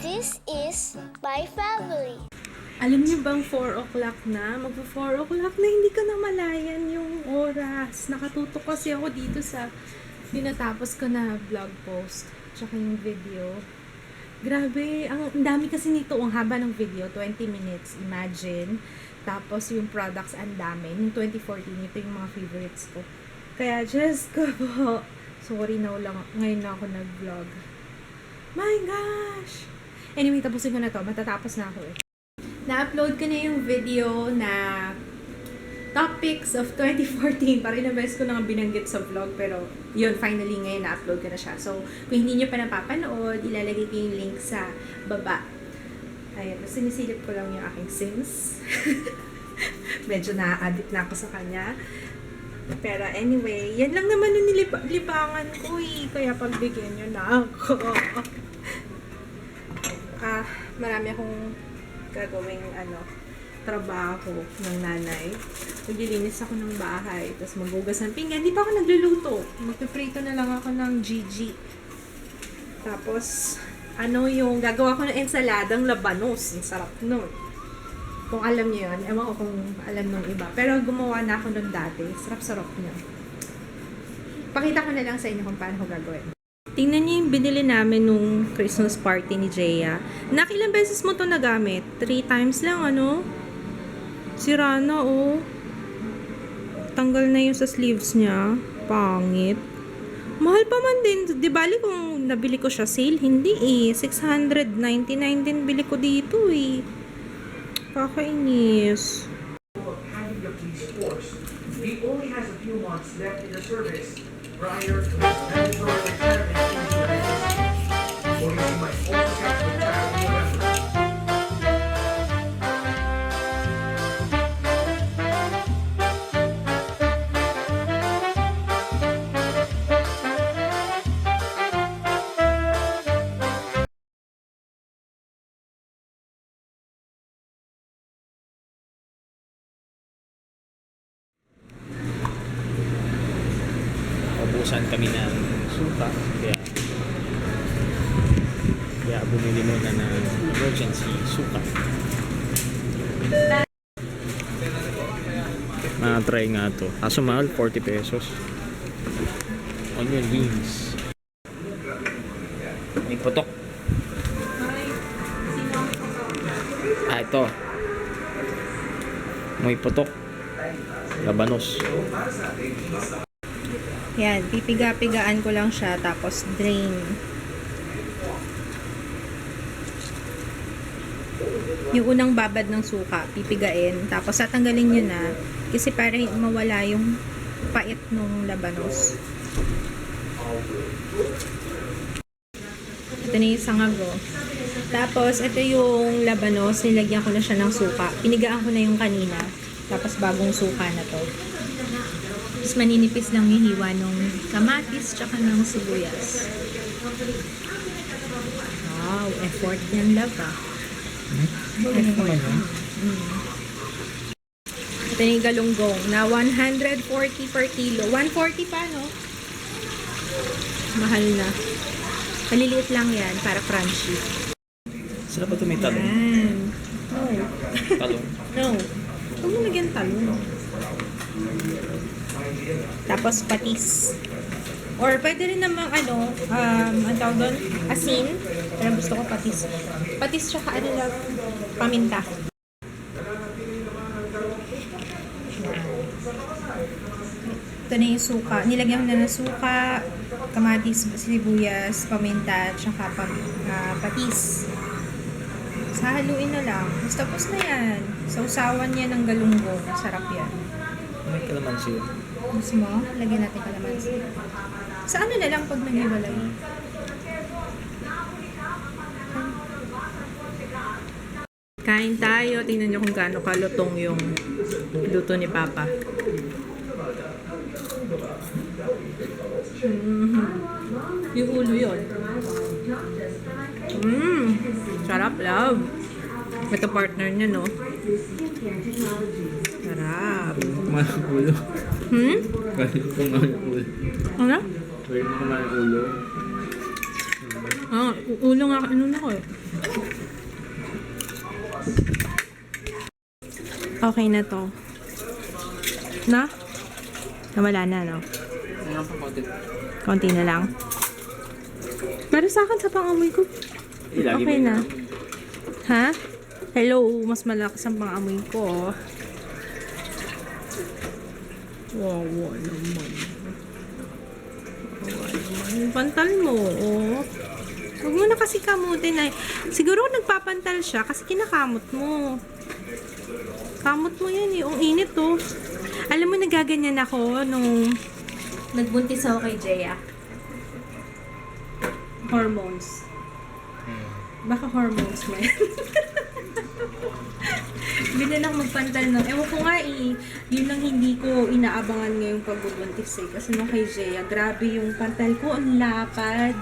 This is my family. Alam niyo bang 4 o'clock na? Magpo 4 o'clock na, hindi ka na malayan yung oras. Nakatutok kasi ako dito sa tinatapos ko na vlog post. Tsaka yung video. Grabe, ang dami kasi nito. Ang haba ng video, 20 minutes, imagine. Tapos yung products, ang dami. Yung 2014, ito yung mga favorites ko. Kaya just ko po. Sorry na lang, ngayon na ako nag-vlog. My gosh! Anyway, tapusin ko na to. Matatapos na ako eh. Na-upload ko na yung video na topics of 2014. Parang ilang beses ko na binanggit sa vlog. Pero yun, finally ngayon na-upload ko na siya. So, kung hindi nyo pa napapanood, ilalagay ko yung link sa baba. Ayan, sinisilip ko lang yung aking Sims. Medyo na-addict na ako sa kanya. Pero anyway, yan lang naman yung libangan ko eh. Kaya pagbigyan nyo na ako. Marami akong gagawing trabaho ng nanay. Maglilinis ako ng bahay, tapos maghugas ng pinggan. Hindi pa ako nagluluto. Magpiprito na lang ako ng Gigi. Tapos, yung gagawa ko ng ensaladang labanos. Ang sarap nun. Kung alam niyo yun, ewan ko kung alam ng iba. Pero gumawa na ako nun dati. Sarap-sarap niya. Pakita ko na lang sa inyo kung paano ko gagawin. Tingnan niyo yung binili namin nung Christmas party ni Jaya. Nakilang beses mo to nagamit? 3 times lang, Sira na, oh. Tanggal na yung sa sleeves niya. Pangit. Mahal pa man din. Di bali kung nabili ko siya sale, hindi eh. 699 din bili ko dito eh. Kakainis. He only has a few months left in the service prior to his mandatory retirement insurance. Police might also get to retire in November. Ubusan kami ng suka, kaya bumili muna ng emergency suka. Na-try nga to. Kaso mahal, 40 pesos. Onion rings. May putok. Ito. May putok. Labanos. Yan, pipiga-pigaan ko lang siya, tapos drain. Yung unang babad ng suka, pipigain, tapos tatanggalin nyo na, kasi para mawala yung pait ng labanos. Ito na yung sangago. Tapos, ito yung labanos, nilagyan ko na siya ng suka. Pinigaan ko na yung kanina, tapos bagong suka na to. Tapos maninipis lang yung hiwa ng kamatis tsaka ng sibuyas. Wow, effort yan, love Effort. Ito na yung galunggong na 140 per kilo. 140 pa, no? Mahal na. Maliliit lang yan para crunchy. Sarap ba ito may talong? Yan. No. Talong? No. Huwag mo lagyan talong. Tapos patis. Or pwede rin namang ang tawag doon, asin. Pero gusto ko patis. Patis tsaka lang, paminta. Ito na yung suka. Nilagyan ko na ng suka, kamatis, sibuyas, paminta, tsaka patis. Sahaluin na lang. Tapos na yan. Sausawan yan ng galunggong. Sarap yan. May kalamansi. Gusto mo? Lagyan natin kalamansi. Sa ano na lang pag naghiwalay? Kain tayo. Tingnan nyo kung gaano kalutong yung luto ni Papa. Yung ulo yun. Sarap, love. Ito partner niya, no? Sarap. Kumain ang ulo. Kumain ang ulo. Ano? Pwede mo kumain ang ulo. Ulo nga, ano na ko eh. Okay na to. Na? Nawala na, no? Meron pa konti. Konti na lang. Pero sa akin, sa pang-amoy ko, okay na. Ha? Hello, mas malakas ang pang-amoy ko. Wow, naman. Yung pantal mo, oh. Huwag mo na kasi kamutin ay. Siguro nagpapantal siya kasi kinakamot mo. Kamot mo yan eh. Ang init oh. Alam mo, nagaganyan ako nung nagbuntis ako kay Jeya. Hormones. Baka hormones mo yan. Bili lang magpantal no. Ewan ko nga eh. Yun lang hindi ko inaabangan ngayong pagbubuntis eh. Kasi nung kay Jeya, grabe yung pantal ko. Ang lapad.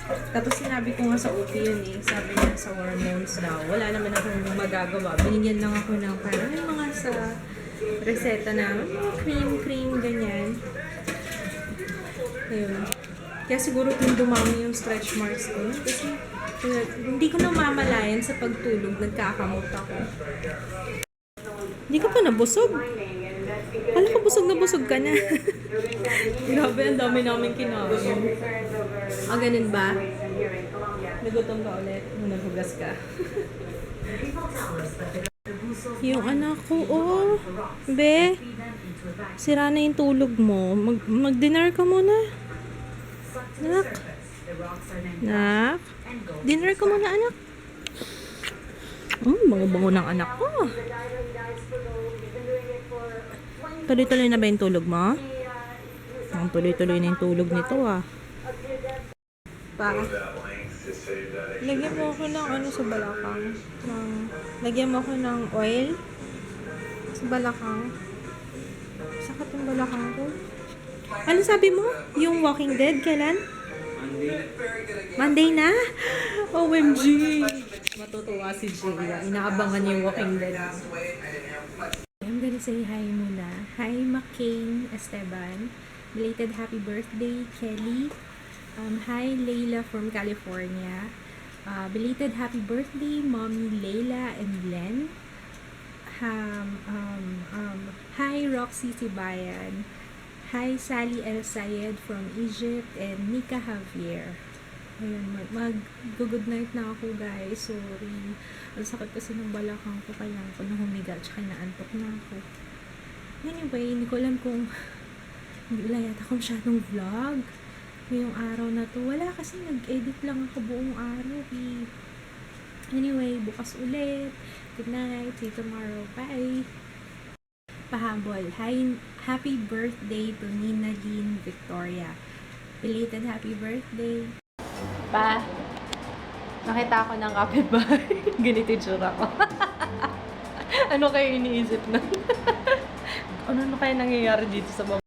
Tapos sinabi ko nga sa OP yun eh. Sabi niya sa hormones daw. Wala naman akong magagawa. Binigyan lang ako ng parang yung mga sa reseta na cream, ganyan. Ayun. Kaya siguro kung dumami yung stretch marks ko. Kasi hindi ko namamalayan sa pagtulog. Nagkakamot ako. Hindi ka pa nabusog. Alam ko busog na busog ka na. Grabe, ang dami namin kinain. Ganun ba? Nagutom ka ulit nung naghugas ka. Yung anak ko, oh. Be, sira na yung tulog mo. Mag-dinner ka muna. Anak. Anak. Dinner ka muna, anak. Bango-bango ng anak ko. Tuloy-tuloy na ba yung tulog mo? Ang tuloy-tuloy na yung tulog nito, ah. Lagyan mo ako ng ano sa balakang. Lagyan mo ako ng oil sa balakang. Sakit yung balakang ko. Ano sabi mo? Yung Walking Dead, kailan? Monday na? OMG! Matutuwa si Jaya. Inaabangan niya yung Walking Dead. I'm gonna say hi muna. Hi, McCain Esteban. Belated happy birthday, Kelly. Hi, Layla from California. Belated happy birthday, Mommy Layla and Glenn. Hi, Roxy Tibayan. Hi, Sally El Sayed from Egypt and Nika Javier. Ayun, mag-good night na ako, guys. Sorry. Ang sakit kasi ng balakang ko. Kailangan ko na humiga. Tsaka naantok na ako. Anyway, hindi ko alam kung wala yata akong masyadong vlog ngayong araw na to. Wala kasi nag-edit lang ako buong araw eh. Anyway, bukas ulit. Good night. See you tomorrow. Bye. Pahabol. Hi, happy birthday to Nina Jean Victoria. Belated happy birthday. Pa, nakita ko ng kapitbahay. Ganito yung tsura ko. Ano kayo iniisip na? ano kaya nangyayari dito sa baba?